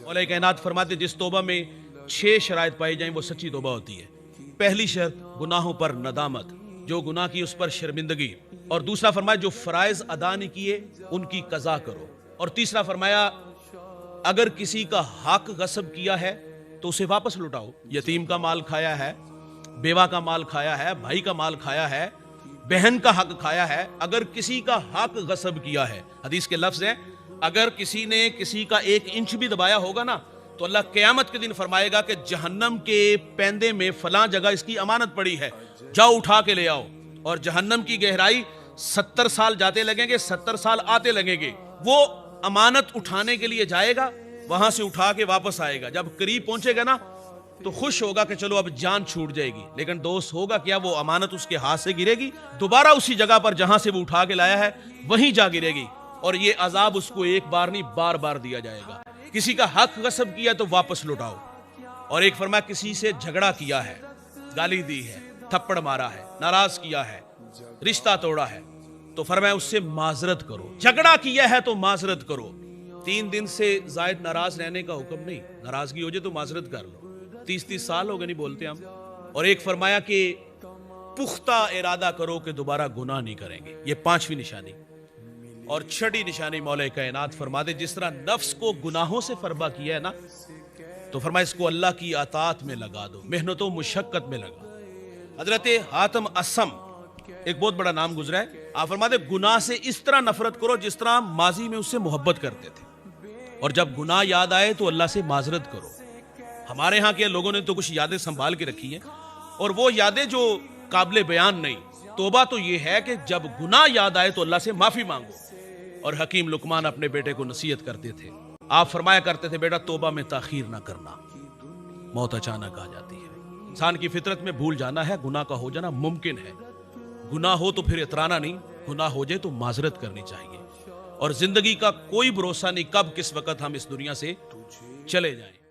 मौला कायनात फरमाते जिस तौबा में 6 शराइत पाई जाएं वो सच्ची तौबा होती है। पहली शर्त गुनाहों पर नदामत, जो गुनाह की उस पर शर्मिंदगी। और दूसरा फरमाया जो फराइज अदा नहीं किए उनकी कज़ा करो। और तीसरा फरमाया अगर किसी का हक गस्ब किया है तो उसे वापस लुटाओ। यतीम का माल खाया है, बेवा का माल खाया है, भाई का माल खाया है, बहन का हक खाया है, अगर किसी का हक गस्ब किया है, हदीस के लफ्ज हैं अगर किसी ने किसी का 1 इंच भी दबाया होगा ना तो अल्लाह क़यामत के दिन फरमाएगा कि जहन्नम के पैंदे में फलां जगह इसकी अमानत पड़ी है, जाओ उठा के ले आओ। और जहन्नम की गहराई 70 साल जाते लगेंगे, 70 साल आते लगेंगे। वो अमानत उठाने के लिए जाएगा, वहां से उठा के वापस आएगा। जब करीब पहुंचेगा ना तो खुश होगा कि चलो अब जान छूट जाएगी, लेकिन दोस्त होगा क्या वो अमानत उसके हाथ से गिरेगी, दोबारा उसी जगह पर जहां से वो उठा के लाया है वहीं जा गिरेगी। और ये अजाब उसको एक बार नहीं बार बार दिया जाएगा। किसी का हक गस्ब किया तो वापस लुटाओ। और एक फरमाया किसी से झगड़ा किया है, गाली दी है, थप्पड़ मारा है, नाराज किया है, रिश्ता तोड़ा है, तो फरमाया उससे माजरत करो। झगड़ा किया है तो माजरत करो। 3 दिन से जायद नाराज रहने का हुक्म नहीं, नाराजगी हो जाए तो माजरत कर लो। 30-30 साल हो गए नहीं बोलते हम। और एक फरमाया कि पुख्ता इरादा करो कि दोबारा गुनाह नहीं करेंगे। ये 5वीं निशानी। और 6ठी निशानी मौला कायनात फरमाते जिस तरह नफ्स को गुनाहों से फरबा किया है ना, तो फरमाया इसको अल्लाह की अतात में लगा दो, मेहनतों मुशक्कत में लगा। हजरत हातम असम एक बहुत बड़ा नाम गुजरा है। आप फरमाते गुनाह से इस तरह नफरत करो जिस तरह माजी में उससे मोहब्बत करते थे। और जब गुनाह याद आए तो अल्लाह से माजरत करो। हमारे यहाँ के लोगों ने तो कुछ यादें संभाल के रखी हैं, और वो यादें जो काबिल बयान नहीं। तोबा तो ये है कि जब गुनाह याद आए तो अल्लाह से माफी मांगो। और हकीम लुकमान अपने बेटे को नसीहत करते थे, आप फरमाया करते थे बेटा तोबा में ताखीर ना करना, मौत अचानक आ जाती है। इंसान की फितरत में भूल जाना है, गुनाह का हो जाना मुमकिन है। गुनाह हो तो फिर इतराना नहीं, गुनाह हो जाए तो माजरत करनी चाहिए। और जिंदगी का कोई भरोसा नहीं कब किस वक्त हम इस दुनिया से चले जाएं।